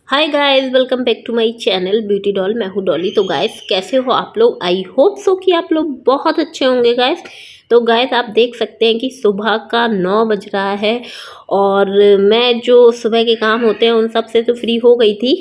Hi guys, welcome back to my channel beauty doll. मैं हूँ डॉली। तो गाइस, कैसे हो आप लोग? आई होप सो कि आप लोग बहुत अच्छे होंगे गाइस। तो गाइस, आप देख सकते हैं कि सुबह का 9 बज रहा है और मैं जो सुबह के काम होते हैं उन सब से तो फ्री हो गई थी।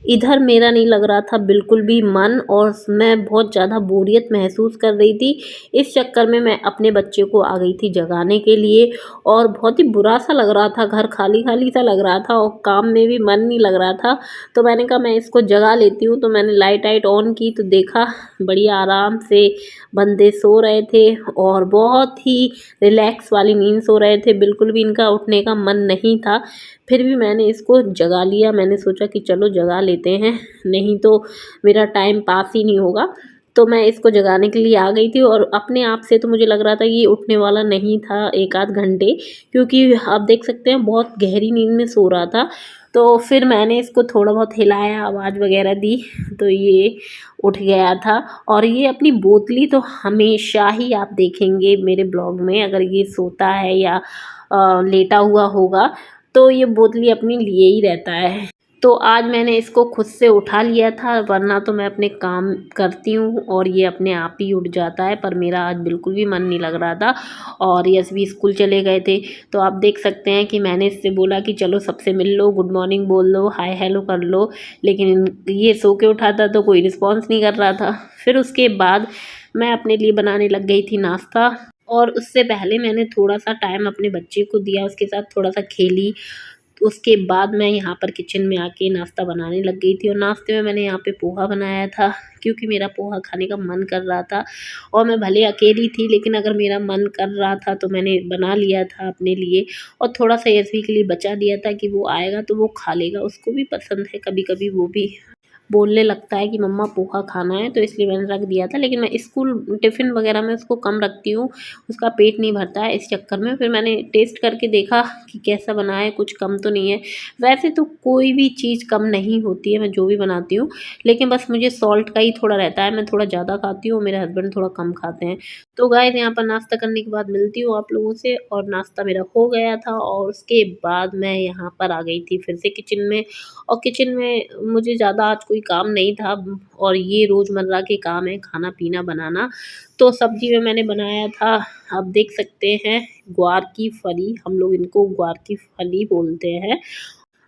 इधर मेरा नहीं लग रहा था बिल्कुल भी मन और मैं बहुत ज़्यादा बोरियत महसूस कर रही थी। इस चक्कर में मैं अपने बच्चे को आ गई थी जगाने के लिए और बहुत ही बुरा सा लग रहा था, घर खाली खाली सा लग रहा था और काम में भी मन नहीं लग रहा था। तो मैंने कहा मैं इसको जगा लेती हूँ। तो मैंने लाइट वाइट ऑन की तो देखा बढ़िया आराम से बंदे सो रहे थे और बहुत ही रिलैक्स वाली नींद सो रहे थे, बिल्कुल भी इनका उठने का मन नहीं था। फिर भी मैंने इसको जगा लिया। मैंने सोचा कि चलो जगा लेते हैं, नहीं तो मेरा टाइम पास ही नहीं होगा। तो मैं इसको जगाने के लिए आ गई थी और अपने आप से तो मुझे लग रहा था कि ये उठने वाला नहीं था एक आध घंटे, क्योंकि आप देख सकते हैं बहुत गहरी नींद में सो रहा था। तो फिर मैंने इसको थोड़ा बहुत हिलाया, आवाज़ वगैरह दी, तो ये उठ गया था। और ये अपनी बोतली तो हमेशा ही आप देखेंगे मेरे ब्लॉग में, अगर ये सोता है या लेटा हुआ होगा तो ये बोतली अपनी लिए ही रहता है। तो आज मैंने इसको खुद से उठा लिया था, वरना तो मैं अपने काम करती हूँ और ये अपने आप ही उठ जाता है। पर मेरा आज बिल्कुल भी मन नहीं लग रहा था और यश भी स्कूल चले गए थे। तो आप देख सकते हैं कि मैंने इससे बोला कि चलो सबसे मिल लो, गुड मॉर्निंग बोल लो, हाय हेलो कर लो, लेकिन ये सो के उठा था तो कोई रिस्पॉन्स नहीं कर रहा था। फिर उसके बाद मैं अपने लिए बनाने लग गई थी नाश्ता और उससे पहले मैंने थोड़ा सा टाइम अपने बच्चे को दिया, उसके साथ थोड़ा सा खेली। तो उसके बाद मैं यहाँ पर किचन में आके नाश्ता बनाने लग गई थी और नाश्ते में मैंने यहाँ पे पोहा बनाया था, क्योंकि मेरा पोहा खाने का मन कर रहा था। और मैं भले अकेली थी, लेकिन अगर मेरा मन कर रहा था तो मैंने बना लिया था अपने लिए और थोड़ा सा यशवी के लिए बचा दिया था कि वो आएगा तो वो खा लेगा, उसको भी पसंद है। कभी कभी वो भी बोलने लगता है कि मम्मा पोहा खाना है, तो इसलिए मैंने रख दिया था। लेकिन मैं स्कूल टिफ़िन वगैरह में उसको कम रखती हूँ, उसका पेट नहीं भरता है, इस चक्कर में। फिर मैंने टेस्ट करके देखा कि कैसा बना है, कुछ कम तो नहीं है। वैसे तो कोई भी चीज़ कम नहीं होती है, मैं जो भी बनाती हूँ, लेकिन बस मुझे सॉल्ट का ही थोड़ा रहता है, मैं थोड़ा ज़्यादा खाती हूँ, मेरे हस्बैंड थोड़ा कम खाते हैं। तो गाइस, यहाँ पर नाश्ता करने के बाद मिलती हूँ आप लोगों से। और नाश्ता मेरा हो गया था और उसके बाद मैं यहाँ पर आ गई थी फिर से किचन में। और किचन में मुझे ज़्यादा आज कोई काम नहीं था और ये रोज़मर्रा के काम है, खाना पीना बनाना। तो सब्ज़ी में मैंने बनाया था, आप देख सकते हैं, ग्वार की फली, हम लोग इनको ग्वार की फली बोलते हैं।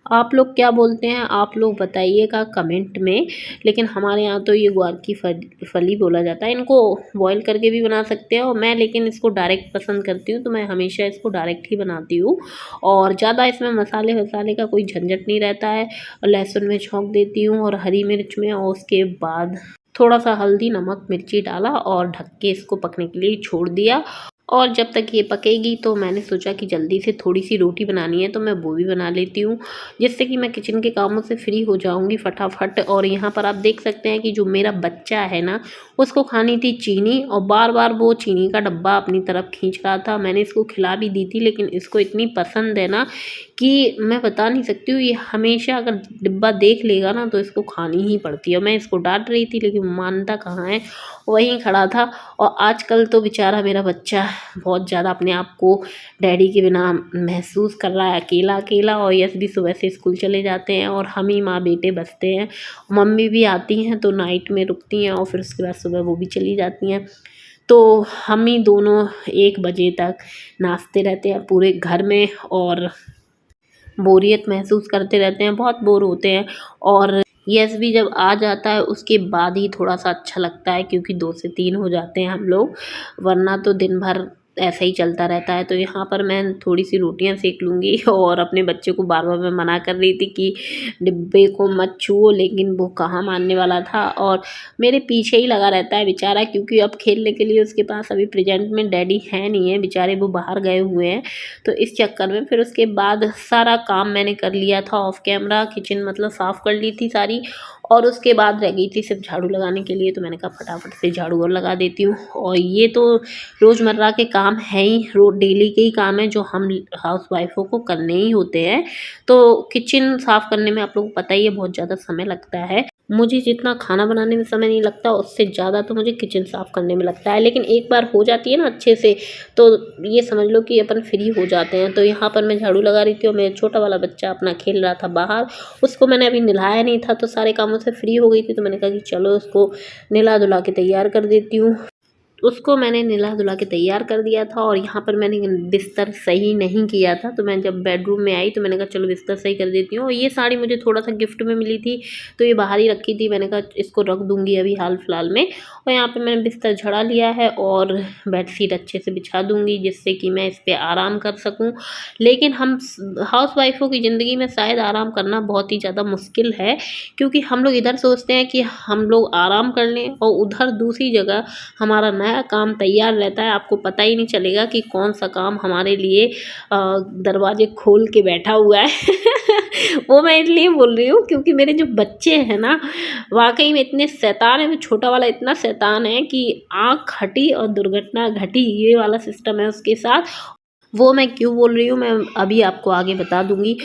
आप लोग क्या बोलते हैं आप लोग बताइएगा कमेंट में। लेकिन हमारे यहाँ तो ये ग्वार की फली बोला जाता है। इनको बॉईल करके भी बना सकते हैं और मैं लेकिन इसको डायरेक्ट पसंद करती हूँ, तो मैं हमेशा इसको डायरेक्ट ही बनाती हूँ। और ज़्यादा इसमें मसाले वसाले का कोई झंझट नहीं रहता है। लहसुन में छौंक देती हूँ और हरी मिर्च में, और उसके बाद थोड़ा सा हल्दी नमक मिर्ची डाला और ढक के इसको पकने के लिए छोड़ दिया। और जब तक ये पकेगी तो मैंने सोचा कि जल्दी से थोड़ी सी रोटी बनानी है, तो मैं वो भी बना लेती हूँ, जिससे कि मैं किचन के कामों से फ्री हो जाऊँगी फटाफट। और यहाँ पर आप देख सकते हैं कि जो मेरा बच्चा है ना, उसको खानी थी चीनी और बार बार वो चीनी का डब्बा अपनी तरफ खींच रहा था। मैंने इसको खिला भी दी थी, लेकिन इसको इतनी पसंद है ना कि मैं बता नहीं सकती हूँ। ये हमेशा अगर डिब्बा देख लेगा ना तो इसको खानी ही पड़ती है। मैं इसको डांट रही थी लेकिन मानता कहाँ है, वहीं खड़ा था। और आजकल तो बेचारा मेरा बच्चा बहुत ज़्यादा अपने आप को डैडी के बिना महसूस कर रहा है, अकेला अकेला। और यश भी सुबह से स्कूल चले जाते हैं और हम ही माँ बेटे बचते हैं। मम्मी भी आती हैं तो नाइट में रुकती हैं और फिर उसके बाद सुबह वो भी चली जाती हैं। तो हम ही दोनों 1 बजे तक नाचते रहते हैं पूरे घर में और बोरियत महसूस करते रहते हैं, बहुत बोर होते हैं। और यश भी जब आ जाता है उसके बाद ही थोड़ा सा अच्छा लगता है, क्योंकि 2 से 3 हो जाते हैं हम लोग, वरना तो दिन भर ऐसा ही चलता रहता है। तो यहाँ पर मैं थोड़ी सी रोटियां सेक लूँगी और अपने बच्चे को बार बार मैं मना कर रही थी कि डिब्बे को मत छुओ, लेकिन वो कहाँ मानने वाला था और मेरे पीछे ही लगा रहता है बेचारा, क्योंकि अब खेलने के लिए उसके पास अभी प्रेजेंट में डैडी है नहीं है बेचारे, वो बाहर गए हुए हैं। तो इस चक्कर में फिर उसके बाद सारा काम मैंने कर लिया था ऑफ कैमरा, किचन मतलब साफ़ कर ली थी सारी। और उसके बाद रह गई थी सिर्फ झाड़ू लगाने के लिए, तो मैंने कहा फटाफट से झाड़ू और लगा देती हूँ। और ये तो रोज़मर्रा के काम है ही, डेली के ही काम है जो हम हाउस वाइफों को करने ही होते हैं। तो किचन साफ़ करने में आप लोगों को पता ही है बहुत ज़्यादा समय लगता है। मुझे जितना खाना बनाने में समय नहीं लगता उससे ज़्यादा तो मुझे किचन साफ़ करने में लगता है, लेकिन एक बार हो जाती है ना अच्छे से तो ये समझ लो कि अपन फ्री हो जाते हैं। तो यहाँ पर मैं झाड़ू लगा रही थी और मेरा छोटा वाला बच्चा अपना खेल रहा था बाहर, उसको मैंने अभी नहलाया नहीं था तो सारे कामों से फ्री हो गई थी, तो मैंने कहा कि चलो उसको नहला धुला के तैयार कर देती हूँ। उसको मैंने नहला-धुला के तैयार कर दिया था और यहाँ पर मैंने बिस्तर सही नहीं किया था, तो मैं जब बेडरूम में आई तो मैंने कहा चलो बिस्तर सही कर देती हूँ। और ये साड़ी मुझे थोड़ा-सा गिफ्ट में मिली थी, तो ये बाहर ही रखी थी, मैंने कहा इसको रख दूँगी अभी हाल-फिलहाल में। और यहाँ पे मैंने बिस्तर झड़ा लिया है और बेडशीट अच्छे से बिछा दूँगी जिससे कि मैं इस पे आराम कर सकूँ। लेकिन हम हाउसवाइफ़ों की ज़िंदगी में शायद आराम करना बहुत ही ज़्यादा मुश्किल है, क्योंकि हम लोग इधर सोचते हैं कि हम लोग आराम कर लें और उधर दूसरी जगह हमारा नया काम तैयार रहता है, आपको पता ही नहीं चलेगा कि कौन-सा काम हमारे लिए दरवाजे खोल के बैठा हुआ है। वो मैं इसलिए बोल रही हूँ क्योंकि मेरे जो बच्चे हैं ना, वाक़ई में इतने शैतान हैं, वो छोटा वाला इतना शैतान है कि आँख हटी और दुर्घटना घटी, ये वाला सिस्टम है उसके साथ। वो मैं क्यों बोल रही हूँ, मैं अभी आपको आगे बता दूँगी।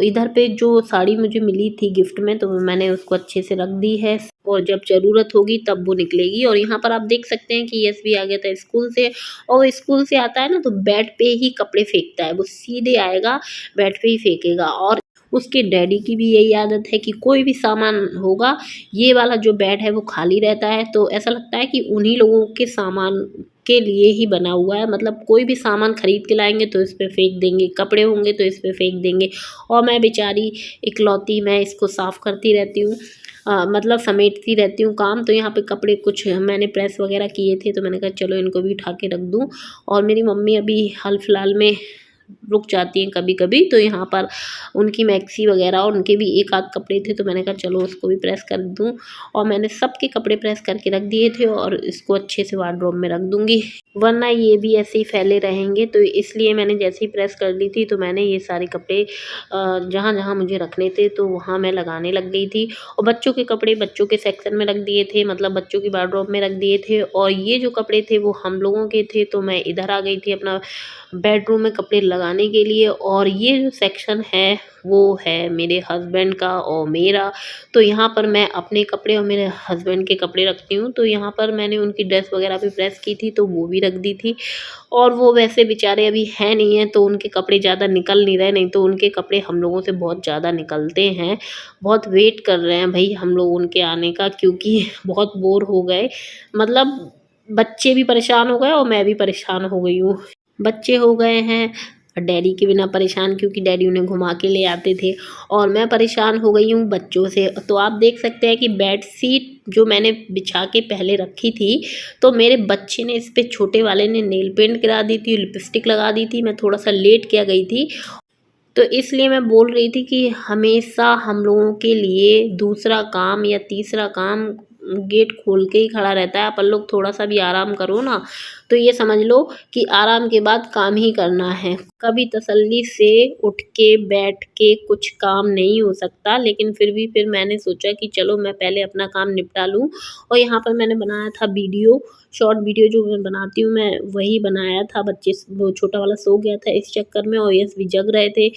इधर पे जो साड़ी मुझे मिली थी गिफ्ट में, तो मैंने उसको अच्छे से रख दी है और जब ज़रूरत होगी तब वो निकलेगी। और यहाँ पर आप देख सकते हैं कि यश भी आ गया था स्कूल से, और वो स्कूल से आता है ना तो बेड पे ही कपड़े फेंकता है, वो सीधे आएगा बेड पे ही फेंकेगा। और उसके डैडी की भी यही आदत है कि कोई भी सामान होगा, ये वाला जो बेड है वो खाली रहता है, तो ऐसा लगता है कि उन्हीं लोगों के सामान के लिए ही बना हुआ है। मतलब कोई भी सामान खरीद के लाएँगे तो इस पे फेंक देंगे, कपड़े होंगे तो इस पे फेंक देंगे। और मैं बेचारी इकलौती, मैं इसको साफ़ करती रहती हूँ, मतलब समेटती रहती हूँ काम। तो यहाँ पे कपड़े कुछ मैंने प्रेस वगैरह किए थे, तो मैंने कहा चलो इनको भी उठा के रख दूँ। और मेरी मम्मी अभी हाल-फिलहाल में रुक जाती हैं कभी-कभी, तो यहाँ पर उनकी मैक्सी वगैरह और उनके भी एक आध कपड़े थे, तो मैंने कहा चलो उसको भी प्रेस कर दूँ। और मैंने सबके कपड़े प्रेस करके रख दिए थे और इसको अच्छे से वार्डरोब में रख दूँगी, वरना ये भी ऐसे ही फैले रहेंगे। तो इसलिए मैंने जैसे ही प्रेस कर ली थी तो मैंने ये सारे कपड़े जहाँ-जहाँ मुझे रखने थे तो वहाँ मैं लगाने लग गई थी। और बच्चों के कपड़े बच्चों के सेक्शन में रख दिए थे, मतलब बच्चों की वार्डरोब में रख दिए थे। और ये जो कपड़े थे वो हम लोगों के थे, तो मैं इधर आ गई थी अपना बेडरूम में कपड़े लगाने के लिए। और ये जो सेक्शन है वो है मेरे हस्बैंड का और मेरा, तो यहाँ पर मैं अपने कपड़े और मेरे हस्बैंड के कपड़े रखती हूँ। तो यहाँ पर मैंने उनकी ड्रेस वगैरह भी प्रेस की थी तो वो भी रख दी थी। और वो वैसे बेचारे अभी हैं नहीं हैं, तो उनके कपड़े ज़्यादा निकल नहीं रहे, नहीं तो उनके कपड़े हम लोगों से बहुत ज़्यादा निकलते हैं। बहुत वेट कर रहे हैं भई हम लोग उनके आने का, क्योंकि बहुत बोर हो गए, मतलब बच्चे भी परेशान हो गए और मैं भी परेशान हो गई हूँ। बच्चे हो गए हैं डैडी के बिना परेशान, क्योंकि डैडी उन्हें घुमा के ले आते थे, और मैं परेशान हो गई हूँ बच्चों से। तो आप देख सकते हैं कि बेडशीट जो मैंने बिछा के पहले रखी थी, तो मेरे बच्चे ने इस पे, छोटे वाले ने नेल पेंट करा दी थी, लिपस्टिक लगा दी थी, मैं थोड़ा-सा लेट क्या गई थी। तो इसलिए मैं बोल रही थी कि हमेशा हम लोगों के लिए दूसरा काम या तीसरा काम गेट खोल के ही खड़ा रहता है। अपन लोग थोड़ा-सा भी आराम करो ना, तो ये समझ लो कि आराम के बाद काम ही करना है। कभी तसल्ली से उठ के, बैठ के कुछ काम नहीं हो सकता, लेकिन फिर मैंने सोचा कि चलो मैं पहले अपना काम निपटा लूँ। और यहाँ पर मैंने बनाया था वीडियो, शॉर्ट वीडियो जो मैं बनाती हूँ, मैं वही बनाया था। वो छोटा वाला सो गया था इस चक्कर में, और यश भी जग रहे थे,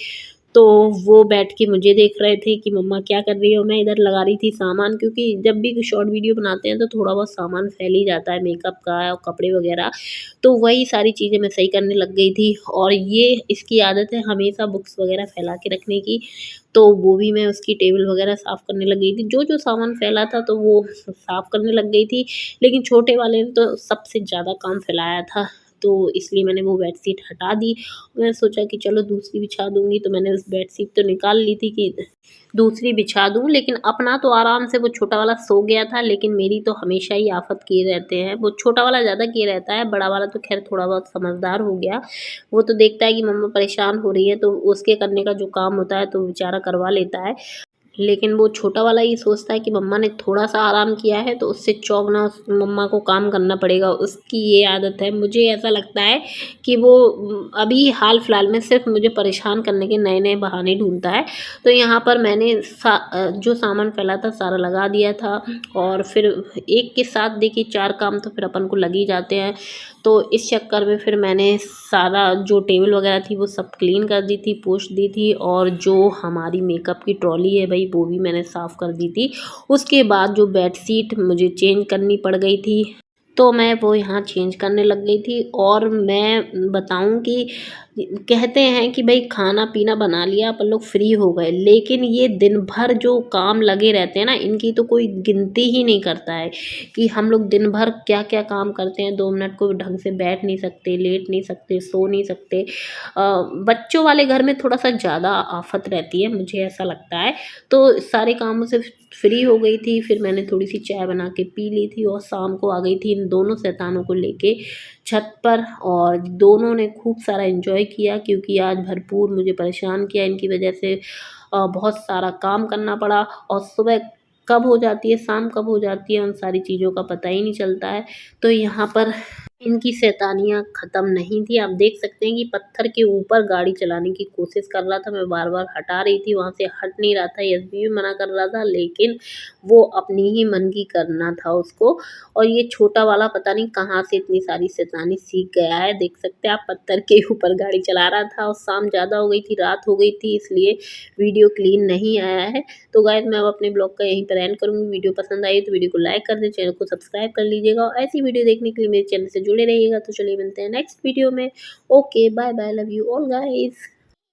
तो वो बैठ के मुझे देख रहे थे कि मम्मा क्या कर रही हो। मैं इधर लगा रही थी सामान, क्योंकि जब भी शॉर्ट वीडियो बनाते हैं तो थोड़ा बहुत सामान फैल ही जाता है, मेकअप का और कपड़े वगैरह। तो वही सारी चीज़ें मैं सही करने लग गई थी। और ये इसकी आदत है हमेशा बुक्स वगैरह फैला के रखने की, तो वो भी मैं उसकी टेबल वगैरह साफ़ करने लग गई थी। जो-जो सामान फैला था तो वो साफ़ करने लग गई थी, लेकिन छोटे वाले ने तो सबसे ज़्यादा काम फैलाया था, तो इसलिए मैंने वो बेडशीट हटा दी। मैंने सोचा कि चलो दूसरी बिछा दूँगी, तो मैंने उस बेडशीट तो निकाल ली थी कि दूसरी बिछा दूँ, लेकिन अपना तो आराम से वो छोटा वाला सो गया था, लेकिन मेरी तो हमेशा ही आफ़त किए रहते हैं। वो छोटा वाला ज़्यादा किए रहता है, बड़ा वाला तो ख़ैर थोड़ा बहुत समझदार हो गया। वो तो देखता है कि मम्मा परेशान हो रही है, तो उसके करने का जो काम होता है तो बेचारा करवा लेता है। लेकिन वो छोटा वाला ये सोचता है कि मम्मा ने थोड़ा-सा आराम किया है तो उससे चौगुना उस मम्मा को काम करना पड़ेगा, उसकी ये आदत है। मुझे ऐसा लगता है कि वो अभी हाल-फिलहाल में सिर्फ़ मुझे परेशान करने के नए-नए बहाने ढूँढता है। तो यहाँ पर मैंने जो सामान फैला था सारा लगा दिया था, और फिर एक के साथ देखिए 4 काम तो फिर अपन को लग ही जाते हैं। तो इस चक्कर में फिर मैंने सारा जो टेबल वगैरह थी वो सब क्लीन कर दी थी, पोंछ दी थी, और जो हमारी मेकअप की ट्रॉली है भई वो भी मैंने साफ़ कर दी थी। उसके बाद जो बेडशीट मुझे चेंज करनी पड़ गई थी, तो मैं वो यहाँ चेंज करने लग गई थी। और मैं बताऊँ कि कहते हैं कि भई खाना-पीना बना लिया अपन लोग फ्री हो गए, लेकिन ये दिन भर जो काम लगे रहते हैं ना, इनकी तो कोई गिनती ही नहीं करता है कि हम लोग दिन भर क्या-क्या काम करते हैं। 2 मिनट को ढंग से बैठ नहीं सकते, लेट नहीं सकते, सो नहीं सकते। बच्चों वाले घर में थोड़ा-सा ज़्यादा आफ़त रहती है, मुझे ऐसा लगता है। तो सारे कामों से फ्री हो गई थी, फिर मैंने थोड़ी-सी चाय बना के पी ली थी और शाम को आ गई थी इन दोनों शैतानों को लेके छत पर। और दोनों ने खूब सारा एन्जॉय किया, क्योंकि आज भरपूर मुझे परेशान किया इनकी वजह से। बहुत सारा काम करना पड़ा और सुबह कब हो जाती है, शाम कब हो जाती है, उन सारी चीज़ों का पता ही नहीं चलता है। तो यहाँ पर इनकी शैतानियाँ ख़त्म नहीं थी। आप देख सकते हैं कि पत्थर के ऊपर गाड़ी चलाने की कोशिश कर रहा था, मैं बार-बार हटा रही थी, वहाँ से हट नहीं रहा था, एसबी भी मना कर रहा था, लेकिन वो अपनी ही मन की करना था उसको। और ये छोटा वाला पता नहीं कहाँ से इतनी सारी शैतानी सीख गया है। देख सकते हैं आप, पत्थर के ऊपर गाड़ी चला रहा था और शाम ज़्यादा हो गई थी, रात हो गई थी, इसलिए वीडियो क्लीन नहीं आया है। तो गाइस मैं अब अपने ब्लॉग का यहीं पर एंड करूँगी। वीडियो पसंद आई तो वीडियो को लाइक कर दें, चैनल को सब्सक्राइब कर लीजिएगा और ऐसी वीडियो देखने के लिए मेरे चैनल से जुड़े रहिएगा। तो चलिए मिलते हैं नेक्स्ट वीडियो में। Okay, bye bye, love you all guys.